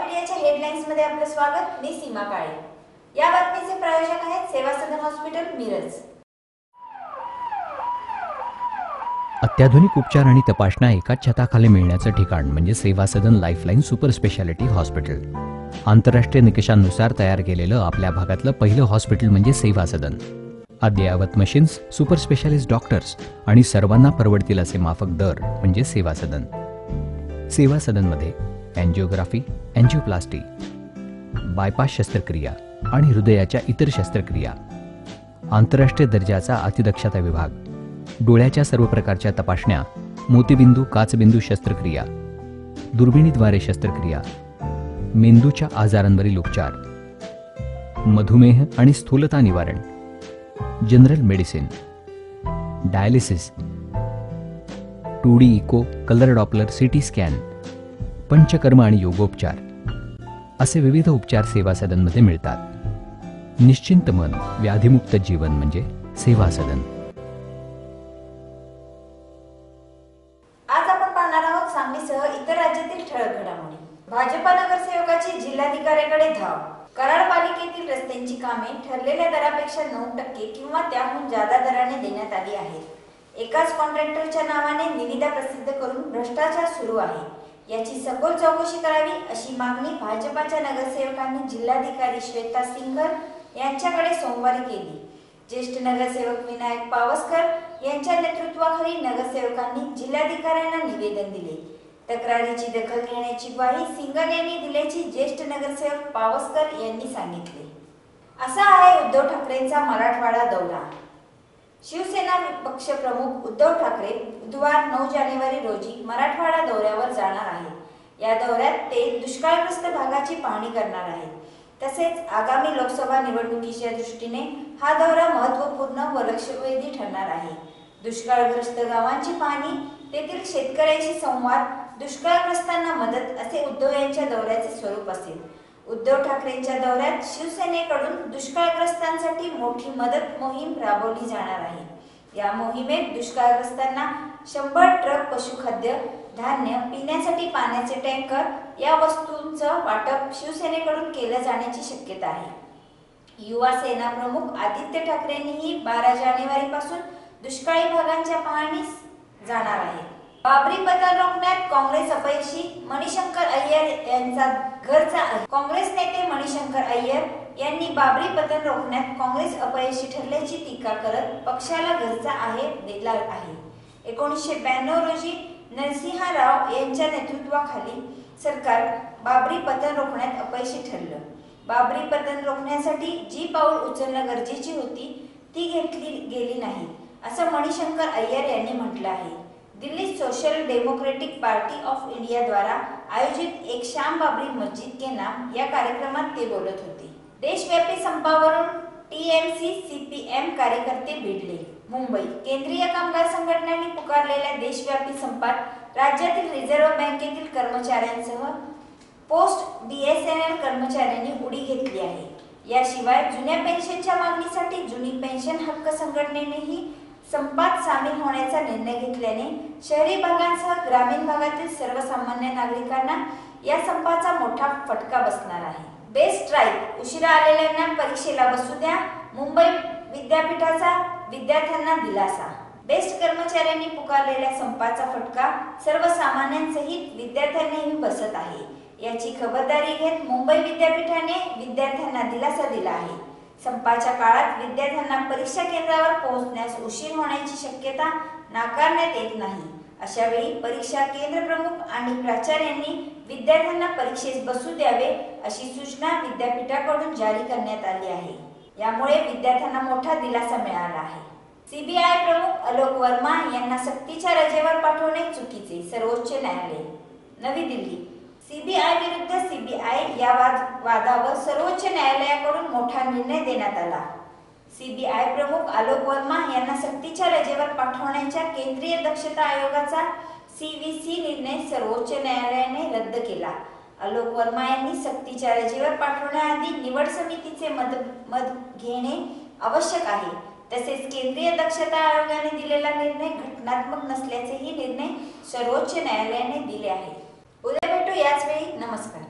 मीडियाच्या हेडलाईन्स मध्ये आपलं स्वागत। मी सीमा काळे। या बातमीचे प्रायोजक आहेत सेवा सदन हॉस्पिटल मिरज। अत्याधुनिक उपचार आणि तपासण्या एकाच छताखाली मिळण्याचं ठिकाण म्हणजे सेवा सदन लाईफलाईन सुपर स्पेशालिटी हॉस्पिटल। आंतरराष्ट्रीय निकषांनुसार तयार केलेलं आपल्या भागातलं पहिलं हॉस्पिटल म्हणजे सेवा सदन। अद्ययावत मशीन्स, सुपर स्पेशालिस्ट डॉक्टर्स आणि सर्वांना परवडतील असे माफक दर म्हणजे सेवा सदन। सेवा सदनमध्ये एंजिओग्राफी, एंजिओप्लास्टी, बायपास शस्त्रक्रिया आणि हृदयाच्या इतर शस्त्रक्रिया, आंतरराष्ट्रीय दर्जाचा अतिदक्षता विभाग, डोळ्याच्या सर्व प्रकारच्या तपासण्या, मोतीबिंदू काचबिंदू शस्त्रक्रिया, दुर्बिणीद्वारे शस्त्रक्रिया, मेंदूच्या आजारांवरील उपचार, मधुमेह आणि स्थूलता निवारण, general medicine, dialysis, 2D echo, colour Doppler, CT scan, panchakarma आणि योगोपचार असे विविध उपचार सेवा सदनमध्ये मिळतात। निश्चिंत मन, व्याधीमुक्त जीवन म्हणजे सेवा सदन। आज आपण पाहणार आहोत सांगलीसह इतर राज्यातील ठळक घडामोडी। भाजपा नगरसेवकाची जिल्हाधिकाऱ्याकडे धाव। कराड पालिकेतील रस्त्यांची कामे ठरलेल्या दरापेक्षा 9% किंवा त्याहून जादा दराने देण्यात आली आहेत। एकाच कॉन्ट्रॅक्टरच्या नावाने निविदा प्रसिद्ध करून भ्रष्टाचार सुरू आहे। याची सखोल चौकशी करावी अशी मागणी भाजपाच्या नगरसेवकांनी जिल्हाधिकारी श्वेता सिंघल यांच्याकडे सोमवारी केली। ज्येष्ठ नगरसेवक विनायक पावसकर यांच्या नेतृत्वाखाली नगरसेवकांनी जिल्हाधिकाऱ्यांना निवेदन दिले। तक्रारीची दखल घेण्याची ग्वाही सिंघल यांनी दिल्याची ज्येष्ठ नगरसेवक पावसकर यांनी सांगितले। असा आहे उद्धव ठाकरेंचा मराठवाडा दौरा। शिवसेना पक्षप्रमुख उद्धव ठाकरे बुधवार 9 जानेवारी रोजी मराठवाडा दौऱ्यावर जाणार आहेत। या दौऱ्यात ते दुष्काळग्रस्त भागाची पाहणी करणार आहेत। तसेच आगामी लोकसभा निवडणुकीच्या दृष्टीने हा दौरा महत्त्वपूर्ण व लक्षवेधी ठरणार आहे। दुष्काळग्रस्त गावांची पाहणी, तेथील शेतकऱ्यांशी संवाद, दुष्काळग्रस्तांना मदत असे उद्धव यांच्या दौऱ्याचे स्वरूप असेल। उद्धव ठाकरेंच्या दौऱ्यात शिवसेनेकडून दुष्काळग्रस्तांसाठी मोठी मदत मोहीम राबवली जाणार आहे। या मोहिमेत दुष्काळग्रस्तांना 100 ट्रक पशुखाद्य, धान्य, पिण्यासाठी पाण्याचे टँकर या वस्तूंचं वाटप शिवसेनेकडून केलं जाण्याची शक्यता आहे। युवा सेना प्रमुख आदित्य ठाकरेंनीही 12 जानेवारीपासून दुष्काळी भागांच्या पाहणीस जाणार आहेत। बाबरी पतन रोखण्यात काँग्रेस अपयशी, मणिशंकर अय्यर यांचा घरचा काँग्रेस नेते मणिशंकर अय्यर यांनी बाबरी पतन रोखण्यात काँग्रेस अपयशी ठरल्याची टीका करत पक्षाला घरचा आहे दिला आहे। 1992 रोजी नरसिंह राव यांच्या नेतृत्वाखाली सरकार बाबरी पतन रोखण्यात अपयशी ठरलं। बाबरी पतन रोखण्यासाठी जी पाऊल उचलणं गरजेची होती ती घेतली गेली नाही असं मणिशंकर अय्यर यांनी म्हटलं आहे। Delhi social democratic party of India द्वारा आयोजित एक शाम बाबरी मस्जिद के नाम या कार्यक्रमात ते बोलत होते। देशव्यापी संपावरून टीएमसी सीपीएम कार्यकर्ते भिडले। मुंबई केंद्रीय कामगार संघटनांनी पुकारलेल्या देशव्यापी संपात राज्यातील रिझर्व्ह बँकेतील कर्मचाऱ्यांसह पोस्ट बीएसएनएल कर्मचाऱ्यांनी उडी घेतली आहे। याशिवाय जुन्या पेन्शनच्या मागणीसाठी जुनी पेन्शन हक्क संघटनेनेही संपात सामील होण्याचा निर्णय घेतल्याने शहरी भागांसह ग्रामीण भागातील सर्वसामान्य नागरिकांना या संपाचा मोठा फटका बसणार आहे। बेस्ट स्ट्राईक, उशिरा आलेल्यांना परीक्षेला बसू द्या, मुंबई विद्यापीठाचा विद्यार्थ्यांना दिलासा। बेस्ट कर्मचाऱ्यांनी पुकारलेल्या संपाचा फटका सर्वसामान्यांसहित विद्यार्थ्यांनाही बसत आहे। याची खबरदारी घेत मुंबई विद्यापीठाने विद्यार्थ्यांना दिलासा दिला आहे। संपाच्या काळात विद्यार्थ्यांना परीक्षा केंद्रावर पोहोचण्यास उशीर होण्याची शक्यता नाकारण्यात येत नाही। अशा वेळी परीक्षा केंद्र प्रमुख आणि प्राचार्यांनी विद्यार्थ्यांना परीक्षेस बसू द्यावे अशी सूचना विद्यापीठाकडून जारी करण्यात आली आहे। यामुळे विद्यार्थ्यांना मोठा दिलासा मिळाला आहे। सीबीआय प्रमुख आलोक वर्मा यांना सक्तीच्या रजेवर पाठवणे चुकीचे, सर्वोच्च न्यायालय। नवी दिल्ली, सीबीआय विरुद्ध सीबीआय या वादावर सर्वोच्च न्यायालयाकडून मोठा निर्णय देण्यात आला। सीबीआय प्रमुख आलोक वर्मा यांना सक्तीच्या रजेवर पाठवण्याच्या केंद्रीय दक्षता आयोगाचा सीव्हीसी निर्णय सर्वोच्च न्यायालयाने रद्द केला। आलोक वर्मा यांनी सक्तीच्या रजेवर पाठवण्याआधी निवड समितीचे मत घेणे आवश्यक आहे। तसेच केंद्रीय दक्षता आयोगाने दिलेला निर्णय घटनात्मक नसल्याचेही निर्णय सर्वोच्च न्यायालयाने दिले आहे। उद्या भेटू याच वेळी। नमस्कार।